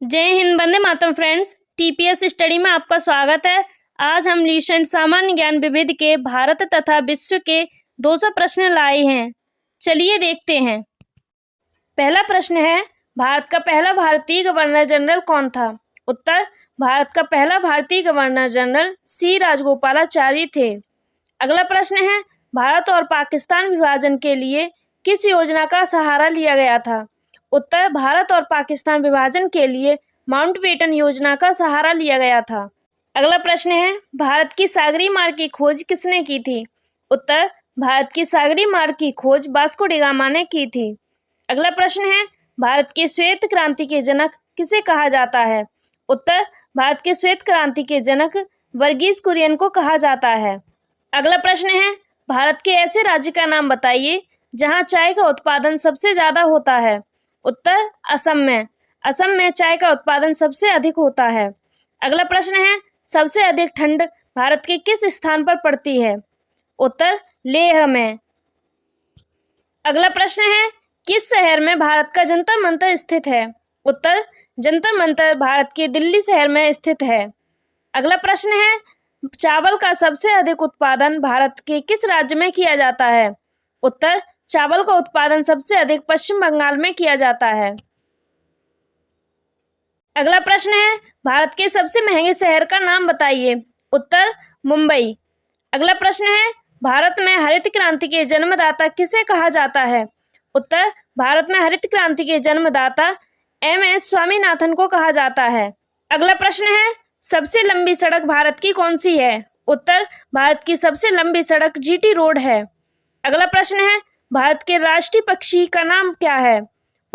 जय Hind, Vande Mataram friends. TPS study में आपका स्वागत है। आज हम लीसेंट सामान्य ज्ञान विविध के भारत तथा विश्व के 200 प्रश्न लाए हैं। चलिए देखते हैं। पहला प्रश्न है, भारत का पहला भारतीय गवर्नर जनरल कौन था? उत्तर, भारत का पहला भारतीय गवर्नर जनरल सी राजगोपालाचारी थे। अगला प्रश्न है, भारत और पाकिस्तान विभाजन के लिए किस योजना का सहारा लिया गया था? उत्तर, भारत और पाकिस्तान विभाजन के लिए माउंटबेटन योजना का सहारा लिया गया था। अगला प्रश्न है, भारत की सागरी मार्ग की खोज किसने की थी? उत्तर, भारत की सागरी मार्ग की खोज वास्को डी गामा ने की थी। अगला प्रश्न है, भारत की श्वेत क्रांति के जनक किसे कहा जाता है? उत्तर, भारत की श्वेत क्रांति के जनक वर्गीस कुरियन को कहा जाता है। अगला प्रश्न है, भारत के ऐसे राज्य का नाम बताइए जहां चाय का उत्पादन सबसे ज्यादा होता है। उत्तर, असम में। असम में चाय का उत्पादन सबसे अधिक होता है। अगला प्रश्न है, सबसे अधिक ठंड भारत के किस स्थान पर पड़ती है? उत्तर, लेह में। अगला प्रश्न है, किस शहर में भारत का जंतर मंतर स्थित है? उत्तर, जंतर मंतर भारत के दिल्ली शहर में स्थित है। अगला प्रश्न है, चावल का सबसे अधिक उत्पादन भारत के किस राज्य में किया जाता है? उत्तर, चावल का उत्पादन सबसे अधिक पश्चिम बंगाल में किया जाता है। अगला प्रश्न है, भारत के सबसे महंगे शहर का नाम बताइए। उत्तर, मुंबई। अगला प्रश्न है, भारत में हरित क्रांति के जन्मदाता किसे कहा जाता है? उत्तर, भारत में हरित क्रांति के जन्मदाता एम.एस. स्वामीनाथन को कहा जाता है। अगला प्रश्न है, सबसे लंबी सड़क भारत की कौन सी है? उत्तर, भारत की सबसे लंबी सड़क जीटी रोड है। अगला प्रश्न है, भारत के राष्ट्रीय पक्षी का नाम क्या है?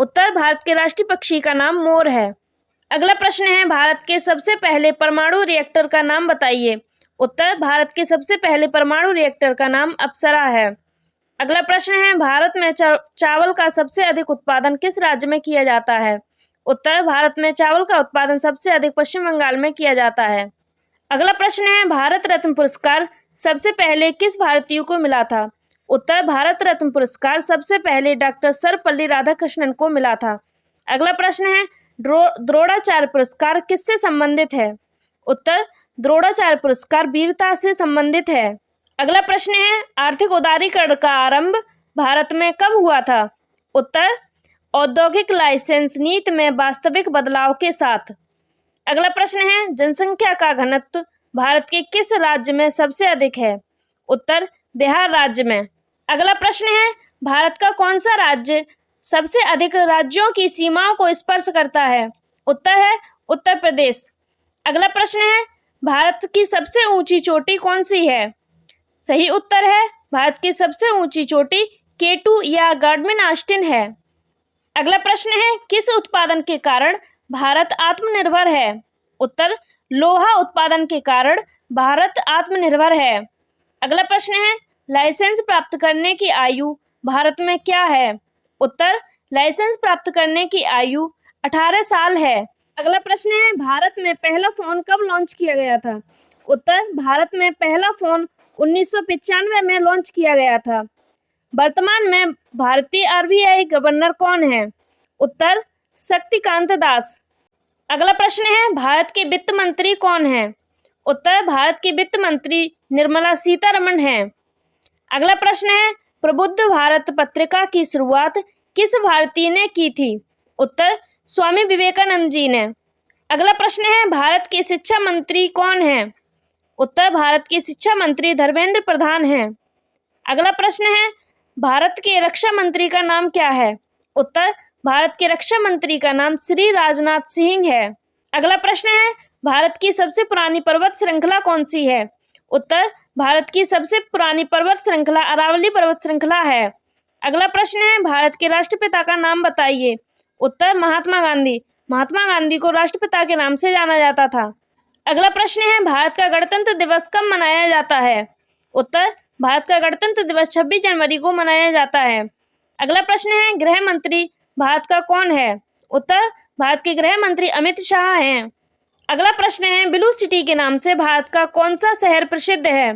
उत्तर, भारत के राष्ट्रीय पक्षी का नाम मोर है। अगला प्रश्न है, भारत के सबसे पहले परमाणु रिएक्टर का नाम बताइए। उत्तर, भारत के सबसे पहले परमाणु रिएक्टर का नाम अप्सरा है। अगला प्रश्न है, भारत में चावल का सबसे अधिक उत्पादन किस राज्य में किया जाता है? उत्तर, भारत में चावल का उत्पादन सबसे अधिक पश्चिम बंगाल में किया जाता है। अगला प्रश्न है, भारत रत्न पुरस्कार सबसे पहले किस भारतीय को मिला था? उत्तर, भारत रत्न पुरस्कार सबसे पहले डॉक्टर सर्वपल्ली राधाकृष्णन को मिला था। अगला प्रश्न है, द्रोणाचार्य पुरस्कार किससे संबंधित है? उत्तर, द्रोणाचार्य पुरस्कार वीरता से संबंधित है। अगला प्रश्न है, आर्थिक उदारीकरण का आरंभ भारत में कब हुआ था? उत्तर, औद्योगिक लाइसेंस नीति में वास्तविक बदलाव के साथ। अगला प्रश्न है, जनसंख्या का घनत्व भारत के किस राज्य में सबसे अधिक है? उत्तर, बिहार राज्य में। अगला प्रश्न है, भारत का कौन सा राज्य सबसे अधिक राज्यों की सीमाओं को स्पर्श करता है? उत्तर है उत्तर प्रदेश। अगला प्रश्न है, भारत की सबसे ऊंची चोटी कौन सी है? सही उत्तर है, भारत की सबसे ऊंची चोटी K2 या गार्डमिन ऑस्टिन है। अगला प्रश्न है, किस उत्पादन के कारण भारत आत्मनिर्भर है? उत्तर, लोहा उत्पादन के कारण भारत आत्मनिर्भर है। अगला प्रश्न है, लाइसेंस प्राप्त करने की आयु भारत में क्या है? उत्तर, लाइसेंस प्राप्त करने की आयु 18 साल है। अगला प्रश्न है, भारत में पहला फोन कब लॉन्च किया गया था? उत्तर, भारत में पहला फोन 1995 में लॉन्च किया गया था। वर्तमान में भारतीय RBI गवर्नर कौन है? उत्तर, शक्तिकांत दास। अगला प्रश्न है, भारत के वित्त मंत्री कौन है? उत्तर, भारत की वित्त मंत्री निर्मला सीतारमण है। अगला प्रश्न है, प्रबुद्ध भारत पत्रिका की शुरुआत किस भारतीय ने की थी? उत्तर, स्वामी विवेकानंद जी ने। अगला प्रश्न है, भारत के शिक्षा मंत्री कौन है? उत्तर, भारत के शिक्षा मंत्री धर्मेंद्र प्रधान हैं। अगला प्रश्न है, भारत के रक्षा मंत्री का नाम क्या है? उत्तर, भारत के रक्षा मंत्री का नाम श्री राजनाथ सिंह है। अगला प्रश्न है, भारत की सबसे पुरानी पर्वत श्रृंखला कौन सी है? उत्तर, भारत की सबसे पुरानी पर्वत श्रृंखला अरावली पर्वत श्रृंखला है। अगला प्रश्न है, भारत के राष्ट्रपिता का नाम बताइए। उत्तर, महात्मा गांधी। महात्मा गांधी को राष्ट्रपिता के नाम से जाना जाता था। अगला प्रश्न है, भारत का गणतंत्र दिवस कब मनाया जाता है? उत्तर, भारत का गणतंत्र दिवस 26 जनवरी को मनाया जाता है। अगला प्रश्न है, गृह मंत्री भारत का कौन है? उत्तर, भारत के गृह मंत्री अमित शाह हैं। अगला प्रश्न है, ब्लू सिटी के नाम से भारत का कौन सा शहर प्रसिद्ध है?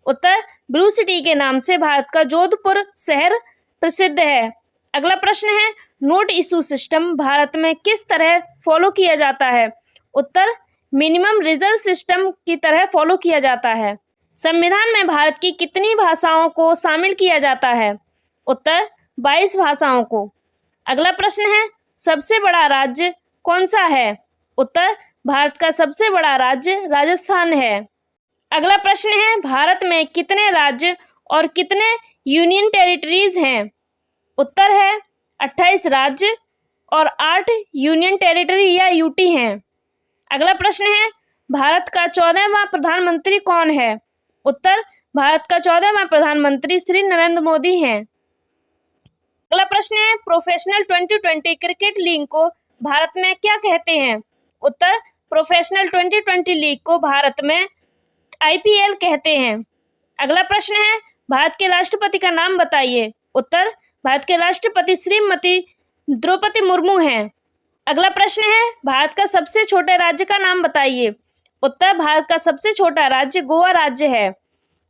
उत्तर, ब्लू सिटी के नाम से भारत का जोधपुर शहर प्रसिद्ध है। अगला प्रश्न है, नोट इशू सिस्टम भारत में किस तरह फॉलो किया जाता है? उत्तर मिनिमम रिजर्व सिस्टम की तरह फॉलो किया जाता है। संविधान में भारत की कितनी भाषाओं को शामिल किया जाता है? उत्तर 22 भाषाओं को। अगला प्रश्न है, सबसे बड़ा राज्य कौन सा है? उत्तर भारत का सबसे बड़ा राज्य राजस्थान है। अगला प्रश्न है, भारत में कितने राज्य और कितने यूनियन टेरिटरीज हैं? उत्तर है 28 राज्य और 8 यूनियन टेरिटरी या यूटी हैं। अगला प्रश्न है, भारत का 14वां प्रधानमंत्री कौन है? उत्तर भारत का 14वां प्रधानमंत्री श्री नरेंद्र मोदी हैं। अगला प्रश्न है, प्रोफेशनल 2020 क्रिकेट लीग को भारत में क्या कहते हैं? उत्तर प्रोफेशनल 2020 लीग को भारत में IPL कहते हैं। अगला प्रश्न है, भारत के राष्ट्रपति का नाम बताइए। उत्तर भारत के राष्ट्रपति श्रीमती द्रौपदी मुर्मू हैं। अगला प्रश्न है, भारत का सबसे छोटे राज्य का नाम बताइए। उत्तर भारत का सबसे छोटा राज्य गोवा राज्य है।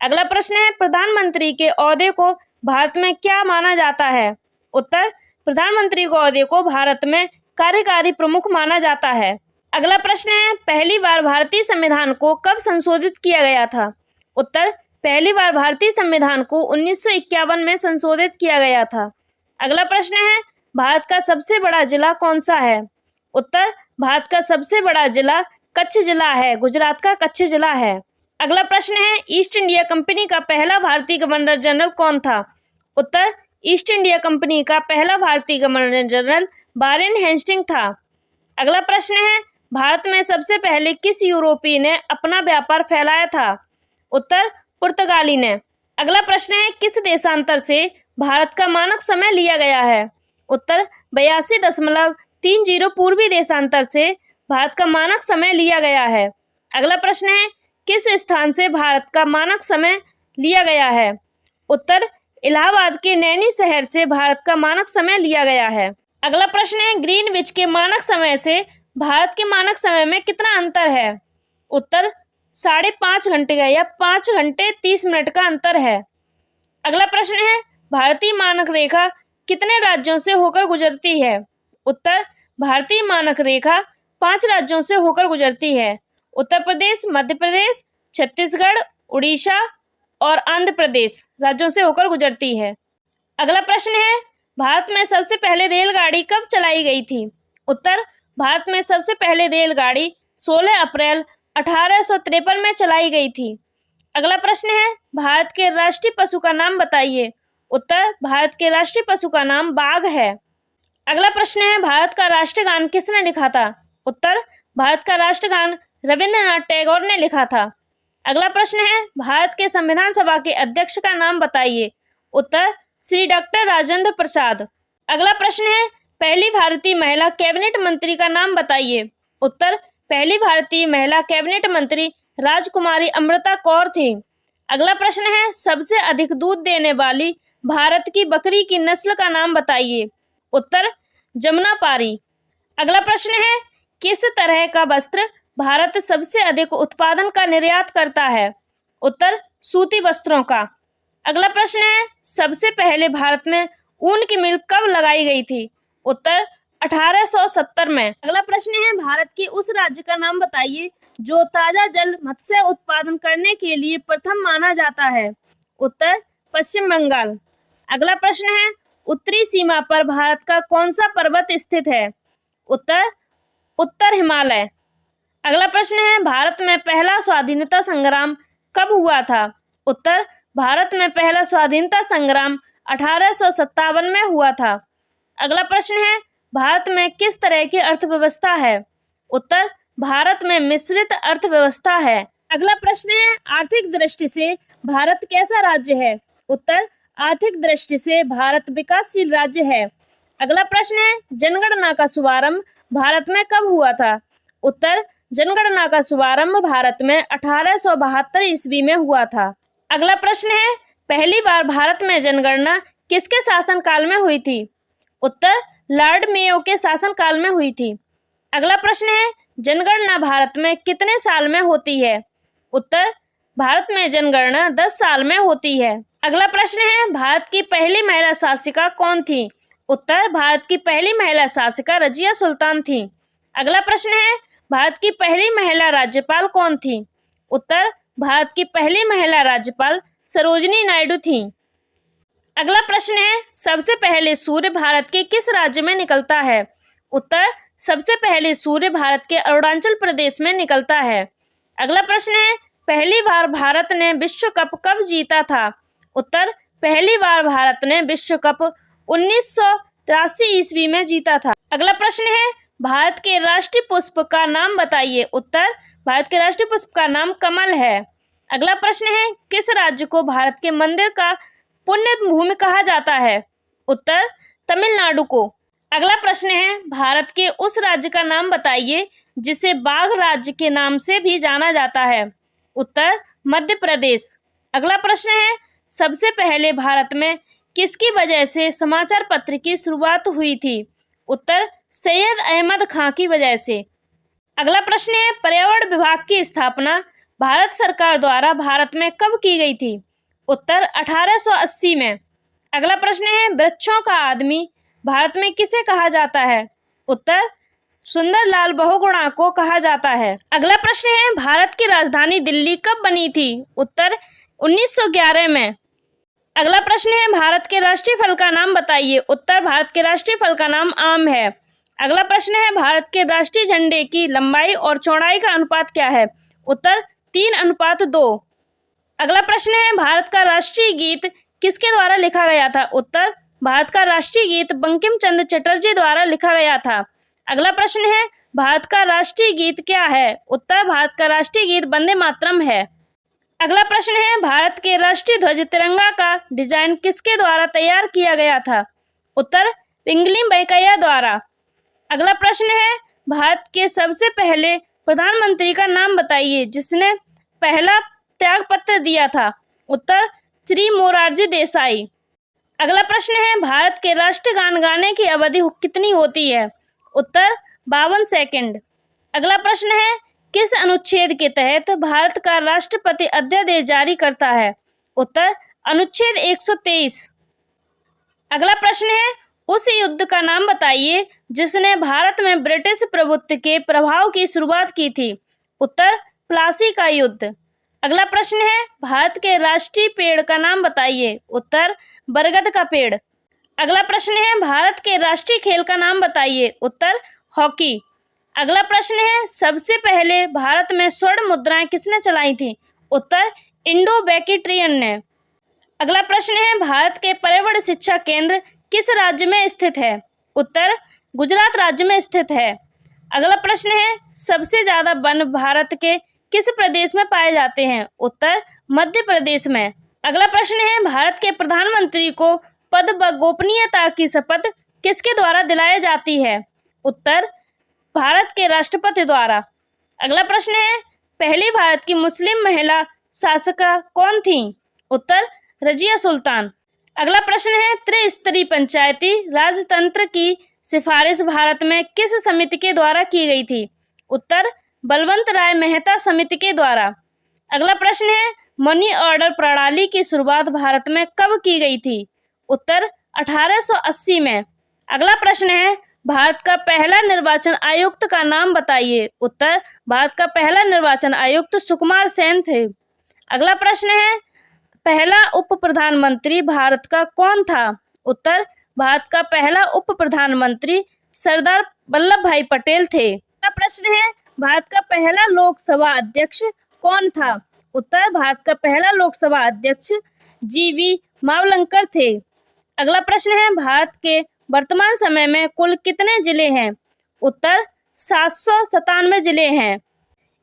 अगला प्रश्न है, प्रधानमंत्री के ओहदे को भारत में क्या माना जाता है? उत्तर प्रधानमंत्री के ओहदे को भारत में कार्यकारी प्रमुख माना जाता है। अगला प्रश्न है, पहली बार भारतीय संविधान को कब संशोधित किया गया था? उत्तर पहली बार भारतीय संविधान को 1951 में संशोधित किया गया था। अगला प्रश्न है, भारत का सबसे बड़ा जिला कौन सा है? उत्तर भारत का सबसे बड़ा जिला कच्छ जिला है, गुजरात का कच्छ जिला है। अगला प्रश्न है, ईस्ट इंडिया कंपनी का पहला भारतीय गवर्नर जनरल कौन था? उत्तर ईस्ट इंडिया कंपनी का पहला भारतीय गवर्नर जनरल वारेन हेस्टिंग्स था। अगला प्रश्न है, भारत में सबसे पहले किस यूरोपीय ने अपना व्यापार फैलाया था? उत्तर पुर्तगाली ने। अगला प्रश्न है, किस देशांतर से भारत का मानक समय लिया गया है? उत्तर 82.30 पूर्वी देशांतर से भारत का मानक समय लिया गया है। अगला प्रश्न है, किस स्थान से भारत का मानक समय लिया गया है? उत्तर इलाहाबाद के नैनी शहर से भारत का मानक समय लिया गया है। अगला प्रश्न है, ग्रीनविच के मानक समय से भारत के मानक समय में कितना अंतर है? उत्तर 5.5 घंटे का या 5 घंटे 30 मिनट का अंतर है। अगला प्रश्न है, भारतीय मानक रेखा कितने राज्यों से होकर गुजरती है? उत्तर भारतीय मानक रेखा 5 राज्यों से होकर गुजरती है। उत्तर प्रदेश, मध्य प्रदेश, छत्तीसगढ़, उड़ीसा और आंध्र प्रदेश राज्यों से होकर गुजरती है। अगला प्रश्न है, भारत में सबसे पहले रेलगाड़ी कब चलाई गई थी? उत्तर भारत में सबसे पहले रेलगाड़ी 16 अप्रैल 1853 में चलाई गई थी। अगला प्रश्न है, भारत के राष्ट्रीय पशु का नाम बताइए। उत्तर भारत के राष्ट्रीय पशु का नाम बाघ है। अगला प्रश्न है, भारत का राष्ट्रगान किसने लिखा था? उत्तर भारत का राष्ट्रगान रविंद्रनाथ टैगोर ने लिखा था। अगला प्रश्न है, भारत के संविधान सभा के अध्यक्ष का नाम बताइए। उत्तर श्री डॉक्टर राजेंद्र प्रसाद। अगला प्रश्न है, पहली भारतीय महिला कैबिनेट मंत्री का नाम बताइए। उत्तर पहली भारतीय महिला कैबिनेट मंत्री राजकुमारी अमृता कौर थी। अगला प्रश्न है, सबसे अधिक दूध देने वाली भारत की बकरी की नस्ल का नाम बताइए। उत्तर जमुनापारी। अगला प्रश्न है, किस तरह का वस्त्र भारत सबसे अधिक उत्पादन का निर्यात करता है? उत्तर सूती वस्त्रों का। अगला प्रश्न है, सबसे पहले भारत में ऊन की मिल कब लगाई गई थी? उत्तर 1870 में। अगला प्रश्न है, भारत के उस राज्य का नाम बताइए जो ताजा जल मत्स्य उत्पादन करने के लिए प्रथम माना जाता है। उत्तर पश्चिम बंगाल। अगला प्रश्न है, उत्तरी सीमा पर भारत का कौन सा पर्वत स्थित है? उत्तर उत्तर हिमालय। अगला प्रश्न है, भारत में पहला स्वाधीनता संग्राम कब हुआ था? उत्तर भारत में पहला स्वाधीनता संग्राम 1857 में हुआ था। अगला प्रश्न है, भारत में किस तरह की अर्थव्यवस्था है? उत्तर भारत में मिश्रित अर्थव्यवस्था है। अगला प्रश्न है, आर्थिक दृष्टि से भारत कैसा राज्य है? उत्तर आर्थिक दृष्टि से भारत विकासशील राज्य है। अगला प्रश्न है, जनगणना का शुभारंभ भारत में कब हुआ था? उत्तर जनगणना का शुभारंभ भारत में 1872 ईस्वी में हुआ था। अगला प्रश्न है, पहली बार भारत में जनगणना किसके शासनकाल में हुई थी? उत्तर लॉर्ड मेयो के शासनकाल में हुई थी। अगला प्रश्न है, जनगणना भारत में कितने साल में होती है? उत्तर भारत में जनगणना 10 साल में होती है। अगला प्रश्न है, भारत की पहली महिला शासिका कौन थी? उत्तर भारत की पहली महिला शासिका रजिया सुल्तान थी। अगला प्रश्न है, भारत की पहली महिला राज्यपाल कौन थी? उत्तर भारत की पहली महिला राज्यपाल सरोजिनी नायडू थी। अगला प्रश्न है, सबसे पहले सूर्य भारत के किस राज्य में निकलता है? उत्तर सबसे पहले सूर्य भारत के अरुणाचल प्रदेश में निकलता है। अगला प्रश्न है, पहली बार भारत ने विश्व कप कब जीता था? उत्तर पहली बार भारत ने विश्व कप 1983 ईस्वी में जीता था। अगला प्रश्न है, भारत के राष्ट्रीय पुष्प का नाम बताइए। उत्तर भारत के राष्ट्रीय पुष्प का नाम कमल है। अगला प्रश्न है, किस राज्य को भारत के मंदिर का पुण्य भूमि कहा जाता है? उत्तर तमिलनाडु को। अगला प्रश्न है, भारत के उस राज्य का नाम बताइए जिसे बाघ राज्य के नाम से भी जाना जाता है। उत्तर मध्य प्रदेश। अगला प्रश्न है, सबसे पहले भारत में किसकी वजह से समाचार पत्र की शुरुआत हुई थी? उत्तर सैयद अहमद खां की वजह से। अगला प्रश्न है, पर्यावरण विभाग की स्थापना भारत सरकार द्वारा भारत में कब की गई थी? उत्तर 1880 में। अगला प्रश्न है, वृक्षों का आदमी भारत में किसे कहा जाता है? उत्तर सुंदरलाल बहुगुणा को कहा जाता है। अगला प्रश्न है, भारत की राजधानी दिल्ली कब बनी थी? उत्तर 1911 में। अगला प्रश्न है, भारत के राष्ट्रीय फल का नाम बताइए। उत्तर भारत के राष्ट्रीय फल का नाम आम है। अगला प्रश्न है, भारत के राष्ट्रीय झंडे की लंबाई और चौड़ाई का अनुपात क्या है? उत्तर 3:2। अगला प्रश्न है, भारत का राष्ट्रीय गीत किसके द्वारा लिखा गया था? उत्तर भारत का राष्ट्रीय गीत बंकिम चंद्र चटर्जी द्वारा लिखा गया था। अगला प्रश्न है, भारत का राष्ट्रीय गीत क्या है? उत्तर भारत का राष्ट्रीय गीत वंदे मातरम है। अगला प्रश्न है, भारत के राष्ट्रीय ध्वज तिरंगा का डिजाइन किसके द्वारा तैयार किया गया था? उत्तर पिंगली वेंकैया द्वारा। अगला प्रश्न है, भारत के सबसे पहले प्रधानमंत्री का नाम बताइए जिसने पहला त्यागपत्र दिया था। उत्तर श्री मोरारजी देसाई। अगला प्रश्न है, भारत के राष्ट्रगान गाने की अवधि कितनी होती है? उत्तर 52 सेकंड। अगला प्रश्न है, किस अनुच्छेद के तहत भारत का राष्ट्रपति अध्यादेश जारी करता है? उत्तर अनुच्छेद 123। अगला प्रश्न है, उस युद्ध का नाम बताइए जिसने भारत में ब्रिटिश प्रभुत्व के प्रभाव की शुरुआत की थी। उत्तर प्लासी का युद्ध। अगला प्रश्न है, भारत के राष्ट्रीय पेड़ का नाम बताइए। उत्तर बरगद का पेड़। अगला प्रश्न है, भारत के राष्ट्रीय खेल का नाम बताइए। उत्तर हॉकी। अगला प्रश्न है, सबसे पहले भारत में स्वर्ण मुद्राएं किसने चलाई थी? उत्तर इंडो बैक्ट्रियन ने। अगला प्रश्न है, भारत के पर्यावरण शिक्षा केंद्र किस राज्य में स्थित है? उत्तर गुजरात राज्य में स्थित है। अगला प्रश्न है, सबसे ज्यादा वन भारत के किस प्रदेश में पाए जाते हैं? उत्तर मध्य प्रदेश में। अगला प्रश्न है, भारत के प्रधानमंत्री को पद व गोपनीयता की शपथ किसके द्वारा दिलाई जाती है? उत्तर भारत के राष्ट्रपति द्वारा। अगला प्रश्न है, पहली भारत की मुस्लिम महिला शासिका कौन थी? उत्तर रजिया सुल्तान। अगला प्रश्न है, त्रिस्तरीय पंचायती राजतंत्र की सिफारिश भारत में किस समिति के द्वारा की गई थी? उत्तर बलवंत राय मेहता समिति के द्वारा। अगला प्रश्न है, मनी ऑर्डर प्रणाली की शुरुआत भारत में कब की गई थी? उत्तर 1880 में। अगला प्रश्न है, भारत का पहला निर्वाचन आयुक्त का नाम बताइए। उत्तर भारत का पहला निर्वाचन आयुक्त सुकुमार सेन थे। अगला प्रश्न है, पहला उप प्रधानमंत्री भारत का कौन था? उत्तर भारत का पहला उप प्रधानमंत्री सरदार वल्लभ भाई पटेल थे। अगला प्रश्न है, भारत का पहला लोकसभा अध्यक्ष कौन था? उत्तर भारत का पहला लोकसभा अध्यक्ष जीवी मावलंकर थे। अगला प्रश्न है, भारत के वर्तमान समय में कुल कितने जिले हैं? उत्तर 797 जिले हैं।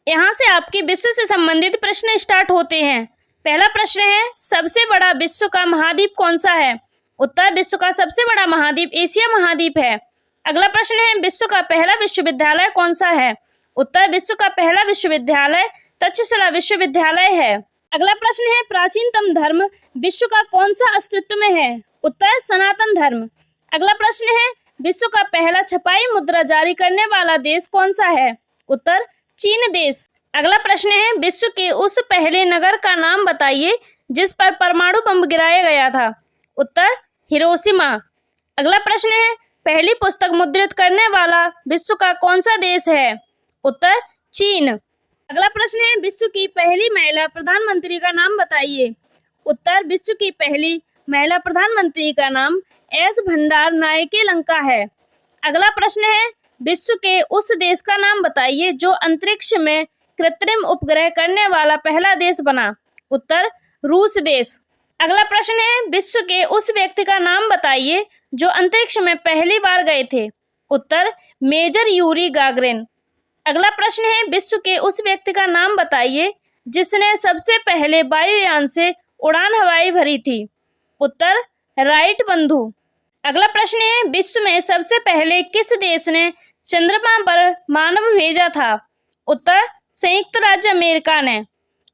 यहाँ से आपके विश्व से संबंधित प्रश्न स्टार्ट होते हैं। पहला प्रश्न है, सबसे बड़ा विश्व का महाद्वीप कौन सा है? उत्तर विश्व का सबसे बड़ा महाद्वीप एशिया महाद्वीप है। अगला प्रश्न है, विश्व का पहला विश्वविद्यालय कौन सा है? उत्तर विश्व का पहला विश्वविद्यालय तक्षशिला विश्वविद्यालय है। अगला प्रश्न है, प्राचीनतम धर्म विश्व का कौन सा अस्तित्व में है? उत्तर सनातन धर्म। अगला प्रश्न है, विश्व का पहला छपाई मुद्रा जारी करने वाला देश कौन सा है? उत्तर चीन देश। अगला प्रश्न है, विश्व के उस पहले नगर का नाम बताइए जिस पर परमाणु बम गिराया गया था? उत्तर हिरोशिमा। अगला प्रश्न है, पहली पुस्तक मुद्रित करने वाला विश्व का कौन सा देश है? उत्तर चीन। अगला प्रश्न है, विश्व की पहली महिला प्रधानमंत्री का नाम बताइए। उत्तर विश्व की पहली महिला प्रधानमंत्री का नाम एस भंडार नायके लंका है। अगला प्रश्न है, विश्व के उस देश का नाम बताइए जो अंतरिक्ष में कृत्रिम उपग्रह करने वाला पहला देश बना। उत्तर रूस देश। अगला प्रश्न है, विश्व के उस व्यक्ति का नाम बताइए जो अंतरिक्ष में पहली बार गए थे। उत्तर मेजर यूरी गागरिन। अगला प्रश्न है, विश्व के उस व्यक्ति का नाम बताइए जिसने सबसे पहले वायुयान से उड़ान हवाई भरी थी। उत्तर राइट बंधु। अगला प्रश्न है, विश्व में सबसे पहले किस देश ने चंद्रमा पर मानव भेजा था? उत्तर संयुक्त राज्य अमेरिका ने।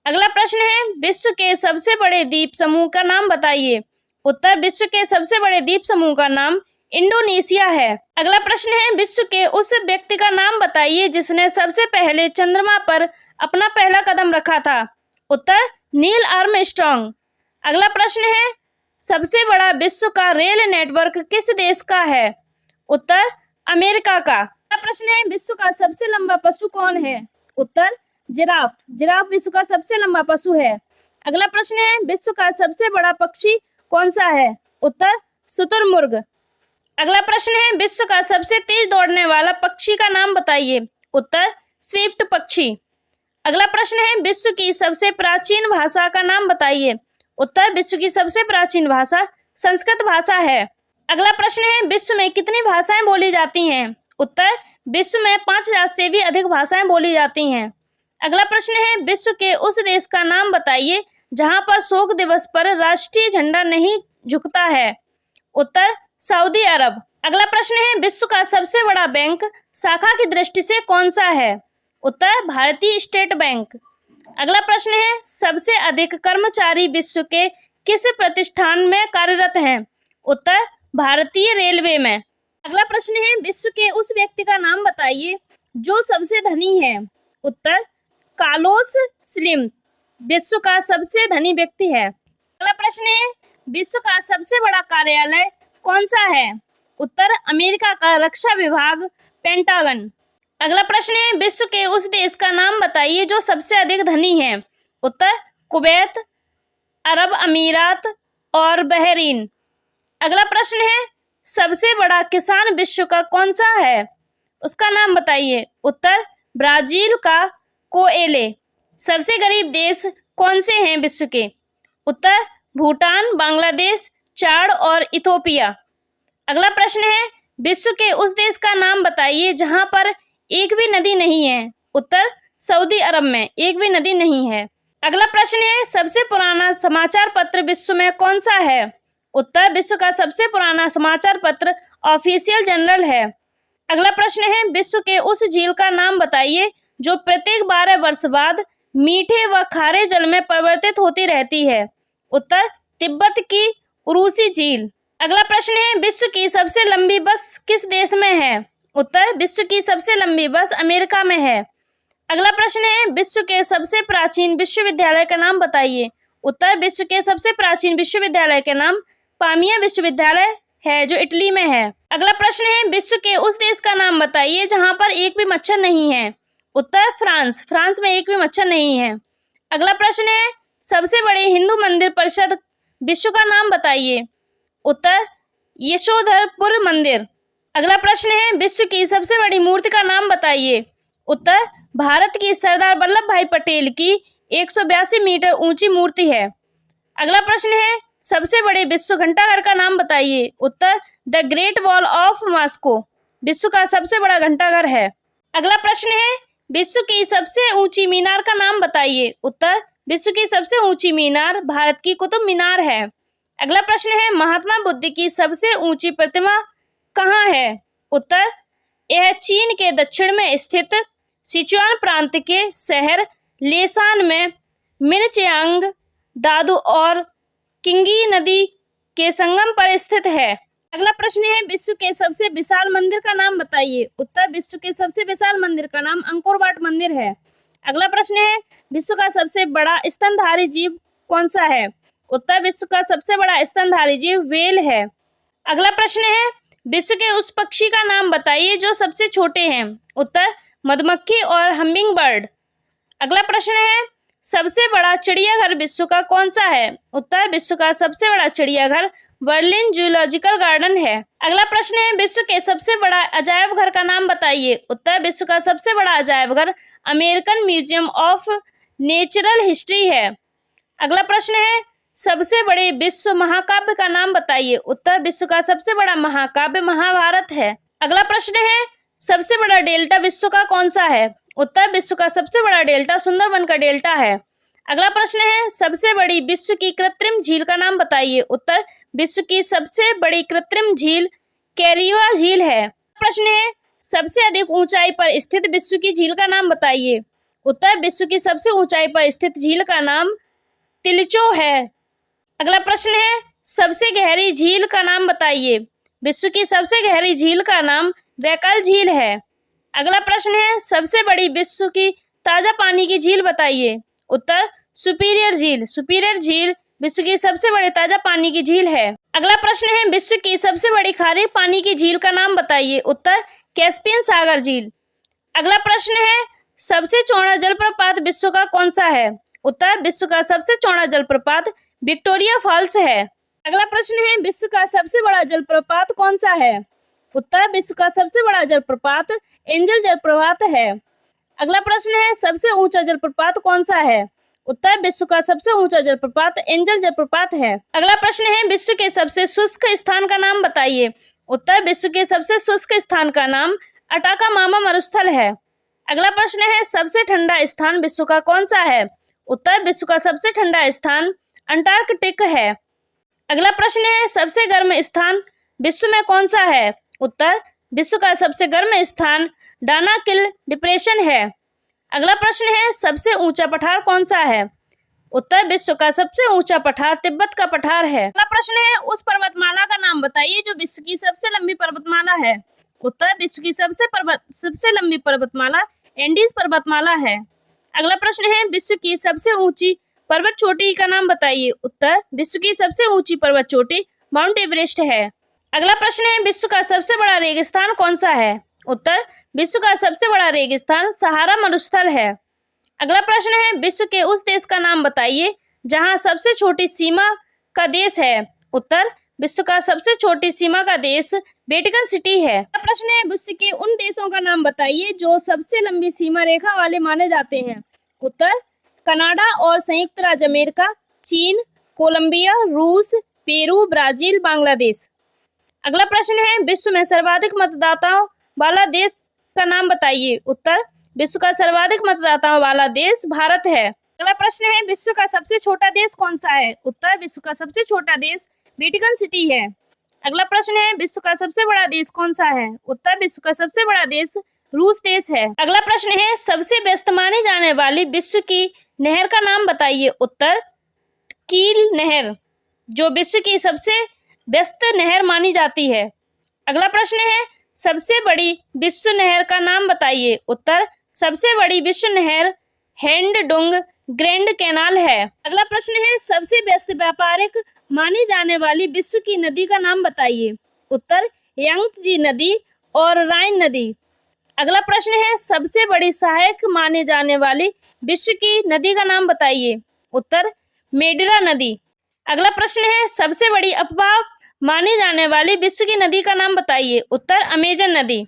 अगला प्रश्न है, विश्व के सबसे बड़े द्वीप समूह का नाम बताइए। उत्तर विश्व के सबसे बड़े द्वीप समूह का नाम इंडोनेशिया है। अगला प्रश्न है, विश्व के उस व्यक्ति का नाम बताइए जिसने सबसे पहले चंद्रमा पर अपना पहला कदम रखा था। उत्तर नील आर्मस्ट्रॉन्ग। अगला प्रश्न है, सबसे बड़ा विश्व का रेल नेटवर्क किस देश का है? उत्तर अमेरिका का। अगला प्रश्न है, विश्व का सबसे लंबा पशु कौन है? उत्तर जिराफ। जिराफ विश्व का सबसे लंबा पशु है। अगला प्रश्न है, विश्व का सबसे बड़ा पक्षी कौन सा है? उत्तर शुतुरमुर्ग। अगला प्रश्न है, विश्व का सबसे तेज दौड़ने वाला पक्षी का नाम बताइए। उत्तर स्विफ्ट पक्षी। अगला प्रश्न है, विश्व की सबसे प्राचीन भाषा का नाम बताइए। उत्तर विश्व की सबसे प्राचीन भाषा संस्कृत भाषा है। अगला प्रश्न है, विश्व में कितनी भाषाएं बोली जाती हैं? उत्तर विश्व में 5000 से भी अधिक भाषाएं बोली जाती हैं। अगला प्रश्न है, विश्व के उस देश का नाम बताइए जहां पर शोक दिवस पर राष्ट्रीय झंडा नहीं झुकता है। उत्तर सऊदी अरब। अगला प्रश्न है, विश्व का सबसे बड़ा बैंक शाखा की दृष्टि से कौन सा है? उत्तर भारतीय स्टेट बैंक। अगला प्रश्न है, सबसे अधिक कर्मचारी विश्व के किस प्रतिष्ठान में कार्यरत हैं? उत्तर भारतीय रेलवे में। अगला प्रश्न है, विश्व के उस व्यक्ति का नाम बताइए जो सबसे धनी है। उत्तर कार्लोस स्लिम विश्व का सबसे धनी व्यक्ति है। अगला प्रश्न है, विश्व का सबसे बड़ा कार्यालय कौन सा है? उत्तर अमेरिका का रक्षा विभाग पेंटागन। अगला प्रश्न है, विश्व के उस देश का नाम बताइए जो सबसे अधिक धनी है। उत्तर कुवैत, अरब अमीरात और बहरीन। अगला प्रश्न है, सबसे बड़ा किसान विश्व का कौन सा है? उसका नाम बताइए। उत्तर ब्राजील का कोएले। सबसे गरीब देश कौन से हैं विश्व के? उत्तर भूटान, बांग्लादेश, चाड और इथोपिया। अगला प्रश्न है, विश्व के उस देश का नाम बताइए जहां पर एक भी नदी नहीं है। उत्तर सऊदी अरब में एक भी नदी नहीं है। अगला प्रश्न है, सबसे पुराना समाचार पत्र विश्व में कौन सा है? उत्तर विश्व का सबसे पुराना समाचार पत्र ऑफिशियल जनरल है। अगला प्रश्न है, विश्व के उस झील का नाम बताइए जो प्रत्येक 12 वर्ष बाद मीठे व खारे जल में परिवर्तित होती रहती है। उत्तर तिब्बत की उरूसी झील। अगला प्रश्न है, विश्व की सबसे लंबी बस किस देश में है? उत्तर विश्व की सबसे लंबी बस अमेरिका में है। अगला प्रश्न है, विश्व के सबसे प्राचीन विश्वविद्यालय का नाम बताइए। उत्तर विश्व के सबसे प्राचीन विश्वविद्यालय का नाम पामिया विश्वविद्यालय है जो इटली में है। अगला प्रश्न है, विश्व के उस देश का नाम बताइए जहां पर एक भी मच्छर नहीं है। उत्तर फ्रांस। फ्रांस में एक भी मच्छर नहीं है। अगला प्रश्न है, सबसे बड़े हिंदू मंदिर परिषद विश्व का नाम बताइए। उत्तर यशोधरपुर मंदिर। अगला प्रश्न है, विश्व की सबसे बड़ी मूर्ति का नाम बताइए। उत्तर भारत की सरदार वल्लभ भाई पटेल की 182 मीटर ऊंची मूर्ति है। अगला प्रश्न है, सबसे बड़े विश्व घंटाघर का नाम बताइए। उत्तर the great wall of Moscow विश्व का सबसे बड़ा घंटाघर है। अगला प्रश्न है, विश्व की सबसे ऊंची मीनार का नाम बताइए। उत्तर विश्व की सबसे ऊंची मीनार भारत की कुतुब मीनार है। अगला प्रश्न है, महात्मा बुद्ध की सबसे ऊंची प्रतिमा कहाँ है? उत्तर यह चीन के दक्षिण में स्थित सिचुआन प्रांत के शहर लेसान में मिनचियांग दादू और किंगी नदी के संगम पर स्थित है। अगला प्रश्न है, विश्व के सबसे विशाल मंदिर का नाम बताइए। उत्तर विश्व के सबसे विशाल मंदिर का नाम अंकोर वाट मंदिर है। अगला प्रश्न है, विश्व का सबसे बड़ा स्तनधारी जीव कौन सा है? उत्तर विश्व का सबसे बड़ा स्तनधारी जीव व्हेल है। अगला प्रश्न है, विश्व के उस पक्षी का नाम बताइए जो सबसे छोटे हैं। उत्तर मधुमक्खी और हमिंग बर्ड। अगला प्रश्न है, सबसे बड़ा चिड़ियाघर विश्व का कौन सा है? उत्तर विश्व का सबसे बड़ा चिड़ियाघर बर्लिन जूलॉजिकल गार्डन है। अगला प्रश्न है, विश्व के सबसे बड़ा अजायब घर का नाम बताइए। उत्तर विश्व का सबसे बड़ा अजायब घर American museum of natural history है। अगला प्रश्न है, सबसे बड़े विश्व महाकाव्य का नाम बताइए। उत्तर विश्व का सबसे बड़ा महाकाव्य महाभारत है। अगला प्रश्न है, सबसे बड़ा डेल्टा विश्व का कौन सा है? उत्तर विश्व का सबसे बड़ा डेल्टा सुंदरबन का डेल्टा है। अगला प्रश्न है, सबसे बड़ी विश्व की कृत्रिम झील का नाम बताइए। उत्तर विश्व की सबसे बड़ी कृत्रिम झील कैरिवा झील है। प्रश्न है, सबसे अधिक ऊंचाई पर स्थित विश्व की झील का नाम बताइए। उत्तर विश्व की सबसे ऊंचाई पर स्थित झील का नाम तिलचो है। अगला प्रश्न है, सबसे गहरी झील का नाम बताइए। विश्व की सबसे गहरी झील का नाम बैकल झील है। अगला प्रश्न है, सबसे बड़ी विश्व की ताजा पानी की झील बताइए। उत्तर सुपीरियर झील। सुपीरियर झील विश्व की सबसे बड़ी ताजा पानी की झील है। अगला प्रश्न है, विश्व की सबसे बड़ी खारे पानी की झील का नाम बताइए। उत्तर कैस्पियन सागर झील। अगला प्रश्न है, सबसे चौड़ा जलप्रपात विश्व का कौन सा है? उत्तर विश्व का सबसे चौड़ा जलप्रपात विक्टोरिया फॉल्स है। अगला प्रश्न है, विश्व का सबसे बड़ा जलप्रपात कौन सा है? उत्तर विश्व का सबसे बड़ा जलप्रपात एंजल जलप्रपात है। अगला प्रश्न है, सबसे ऊंचा जलप्रपात कौन सा है? उत्तर विश्व का सबसे ऊंचा जलप्रपात एंजल जलप्रपात है। अगला प्रश्न है, विश्व के सबसे शुष्क स्थान का नाम बताइए। उत्तर विश्व के सबसे शुष्क स्थान का नाम अटाकामामा मरुस्थल है। अगला प्रश्न है, सबसे ठंडा स्थान विश्व का कौन सा है? उत्तर विश्व का सबसे ठंडा स्थान अंटार्कटिक है। अगला प्रश्न है, सबसे गर्म स्थान विश्व में कौन सा है? उत्तर विश्व का सबसे गर्म स्थान डानाकिल डिप्रेशन है। अगला प्रश्न है, सबसे ऊंचा पठार कौन सा है? उत्तर विश्व का सबसे ऊंचा पठार तिब्बत का पठार है। अगला प्रश्न है, उस पर्वतमाला का नाम बताइए जो विश्व की सबसे लंबी पर्वतमाला है। उत्तर विश्व की सबसे लंबी पर्वतमाला एंडीज पर्वतमाला है। अगला प्रश्न है, विश्व की सबसे ऊंची पर्वत चोटी का नाम बताइए। उत्तर विश्व की सबसे ऊंची पर्वत चोटी माउंट एवरेस्ट है। अगला प्रश्न है, विश्व का सबसे बड़ा रेगिस्तान कौन सा है? उत्तर विश्व का सबसे बड़ा रेगिस्तान सहारा मरुस्थल है। अगला प्रश्न है, विश्व के उस देश का नाम बताइए जहां सबसे छोटी सीमा का देश है। उत्तर विश्व का सबसे छोटी सीमा का देश वेटिकन सिटी है। अगला प्रश्न है, विश्व के उन देशों का नाम बताइए जो सबसे लंबी सीमा रेखा वाले माने जाते हैं। उत्तर कनाडा और संयुक्त राज्य अमेरिका, चीन, कोलंबिया, रूस, पेरू, ब्राजील, बांग्लादेश। अगला प्रश्न है, विश्व में सर्वाधिक मतदाताओं वाला देश का नाम बताइए। उत्तर विश्व का सर्वाधिक मतदाताओं वाला देश भारत है। अगला प्रश्न है, विश्व का सबसे छोटा देश कौन सा है? उत्तर विश्व का सबसे छोटा देश वेटिकन सिटी है। अगला प्रश्न है, विश्व का सबसे बड़ा देश कौन सा है? उत्तर विश्व का सबसे बड़ा देश रूस देश है। अगला प्रश्न है, सबसे व्यस्त माने जाने वाली विश्व की नहर का नाम बताइए। उत्तर कील नहर, जो विश्व की सबसे व्यस्त नहर मानी जाती है। अगला प्रश्न है, सबसे बड़ी विश्व नहर का नाम बताइए। उत्तर सबसे बड़ी विश्व नहर हेंडडुंग ग्रैंड कैनाल है। अगला प्रश्न है, सबसे व्यस्त व्यापारिक मानी जाने वाली विश्व की नदी का नाम बताइए। उत्तर यांगत्जे नदी और राइन नदी। अगला प्रश्न है, सबसे बड़ी सहायक माने जाने वाली विश्व की नदी का नाम बताइए। उत्तर मेडिरा नदी। अगला प्रश्न है, सबसे बड़ी अफवाह मानी जाने वाली विश्व की नदी का नाम बताइए। उत्तर अमेजन नदी।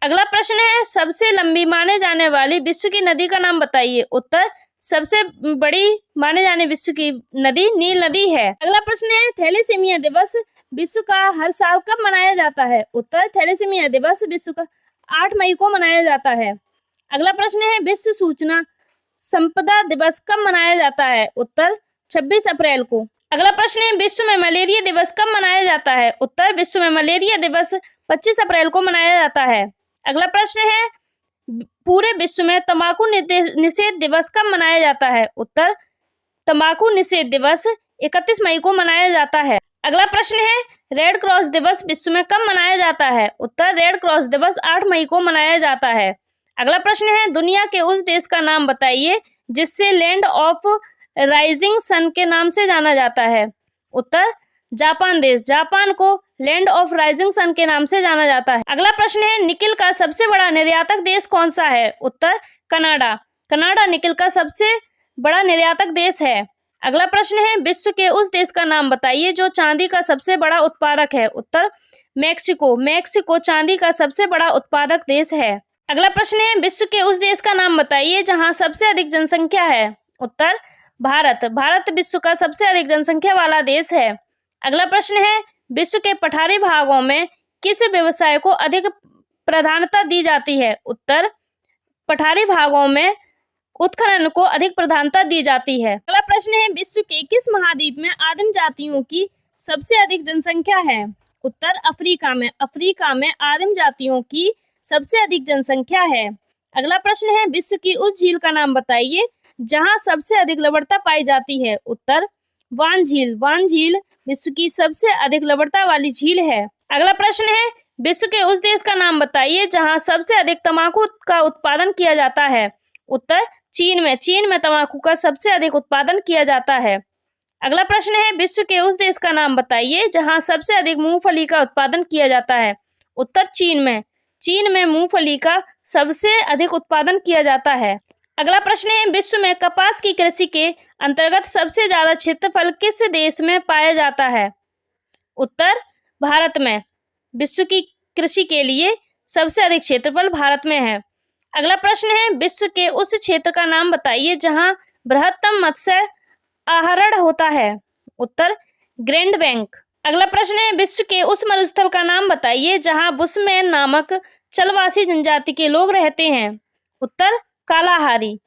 अगला प्रश्न है, सबसे लंबी माने जाने वाली विश्व की नदी का नाम बताइए। उत्तर सबसे बड़ी माने जाने विश्व की नदी नील नदी है। अगला प्रश्न है, थैलेसीमिया दिवस विश्व का हर साल कब मनाया जाता है? उत्तर थैलेसीमिया दिवस विश्व का 8 मई को मनाया जाता है। अगला प्रश्न है, विश्व सूचना संपदा दिवस कब मनाया जाता है? उत्तर 26 अप्रैल को। अगला प्रश्न है, विश्व में मलेरिया दिवस कब मनाया जाता है? उत्तर विश्व में मलेरिया दिवस 25 अप्रैल को मनाया जाता है। अगला प्रश्न है, पूरे विश्व में तंबाकू निषेध दिवस कब मनाया जाता है? उत्तर तंबाकू निषेध दिवस 31 मई को मनाया जाता है। अगला प्रश्न है, रेड क्रॉस दिवस विश्व में कब मनाया जाता है? उत्तर रेड क्रॉस दिवस 8 मई को मनाया जाता है। अगला प्रश्न है, दुनिया के उस देश का नाम बताइए जिससे लैंड ऑफ राइजिंग सन के नाम से जाना जाता है। उत्तर जापान देश। जापान को लैंड ऑफ राइजिंग सन के नाम से जाना जाता है। अगला प्रश्न है, निकिल का सबसे बड़ा निर्यातक देश कौन सा है? उत्तर कनाडा। कनाडा निकिल का सबसे बड़ा निर्यातक देश है। अगला प्रश्न है, विश्व के उस देश का नाम बताइए जो चांदी का सबसे बड़ा उत्पादक है। उत्तर मैक्सिको। मैक्सिको चांदी का सबसे बड़ा उत्पादक देश है। अगला प्रश्न है, विश्व के उस देश का नाम बताइए जहां सबसे अधिक जनसंख्या है। उत्तर भारत। भारत विश्व का सबसे अधिक जनसंख्या वाला देश है। अगला प्रश्न है, विश्व के पठारी भागों में किस व्यवसाय को अधिक प्राधान्यता दी जाती है? उत्तर पठारी भागों में उत्खनन को अधिक प्रधानता दी जाती है। अगला प्रश्न है, विश्व के किस महाद्वीप में आदिम जातियों की सबसे अधिक जनसंख्या है? उत्तर अफ्रीका में। अफ्रीका में आदिम जातियों की सबसे अधिक जनसंख्या है। अगला प्रश्न है, विश्व की उस झील का नाम बताइए जहां सबसे अधिक लवणता पाई जाती है। उत्तर वान झील। वान झील विश्व की सबसे अधिक लवणता वाली झील है। अगला प्रश्न है, विश्व के उस देश का नाम बताइए जहां सबसे अधिक तंबाकू का उत्पादन किया जाता है। उत्तर चीन में। चीन में तंबाकू का सबसे अधिक उत्पादन किया जाता है। अगला प्रश्न है, विश्व के उस देश का नाम बताइए जहां सबसे अधिक मूंगफली का उत्पादन किया जाता है। उत्तर चीन में। चीन में मूंगफली का सबसे अधिक उत्पादन किया जाता है। अगला प्रश्न है, विश्व में कपास की कृषि के अंतर्गत सबसे ज्यादा क्षेत्रफल किस देश में पाया जाता है? उत्तर भारत में। विश्व की कृषि के लिए सबसे अधिक क्षेत्रफल भारत में है। अगला प्रश्न है, विश्व के उस क्षेत्र का नाम बताइए जहां बृहत्तम मत्स्य आहरण होता है। उत्तर ग्रैंड बैंक। अगला प्रश्न है, विश्व के उस मरुस्थल का नाम बताइए जहां बुशमैन नामक चलवासी जनजाति के लोग रहते हैं। उत्तर कालाहारी।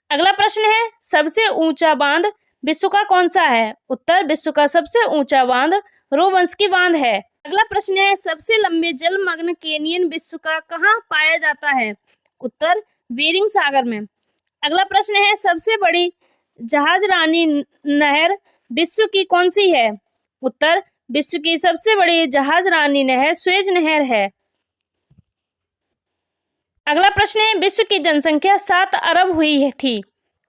अगला प्रश्न है, सबसे ऊंचा बांध विश्व का कौन सा है? उत्तर विश्व का सबसे ऊंचा बांध रोवंस्की बांध है। अगला प्रश्न है, सबसे लंबे जलमग्न कैनियन विश्व का कहाँ पाया जाता है? उत्तर बेरिंग सागर में। अगला प्रश्न है, सबसे बड़ी जहाजरानी नहर विश्व की कौन सी है? उत्तर विश्व की सबसे बड़ी जहाजरानी नहर सुएज नहर है। अगला प्रश्न है, विश्व की जनसंख्या 7 अरब हुई थी।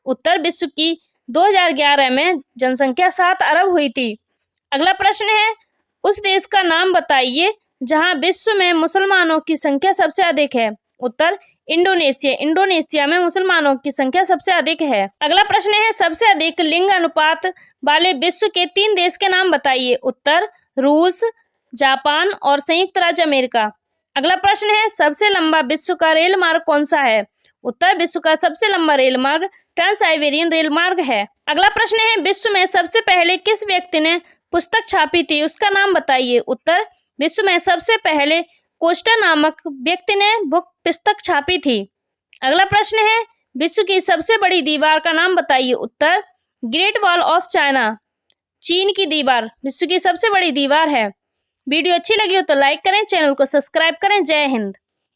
उत्तर विश्व की 2011 में जनसंख्या 7 अरब हुई थी। अगला प्रश्न है, उस देश का नाम बताइए जहां विश्व में मुसलमानों की संख्या सबसे अधिक है। उत्तर इंडोनेशिया। इंडोनेशिया में मुसलमानों की संख्या सबसे अधिक है। अगला प्रश्न है, सबसे अधिक लिंग अनुपात वाले विश्व के 3 देश के नाम बताइए। उत्तर रूस, जापान और संयुक्त राज्य अमेरिका। अगला प्रश्न है, सबसे लंबा विश्व का रेल मार्ग कौन सा है? उत्तर विश्व का सबसे लंबा रेल मार्ग ट्रांस साइबेरियन रेल मार्ग है। अगला प्रश्न है, विश्व में सबसे पहले किस व्यक्ति ने पुस्तक छापी थी? उसका नाम बताइए। उत्तर विश्व में सबसे पहले कोस्टा नामक व्यक्ति ने पुस्तक छापी थी। अगला प्रश्न है, विश्व की सबसे बड़ी दीवार का नाम बताइए। उत्तर ग्रेट वॉल ऑफ चाइना। चीन की दीवार विश्व की सबसे बड़ी दीवार है। वीडियो अच्छी लगी हो तो लाइक करें, चैनल को सब्सक्राइब करें। जय हिंद।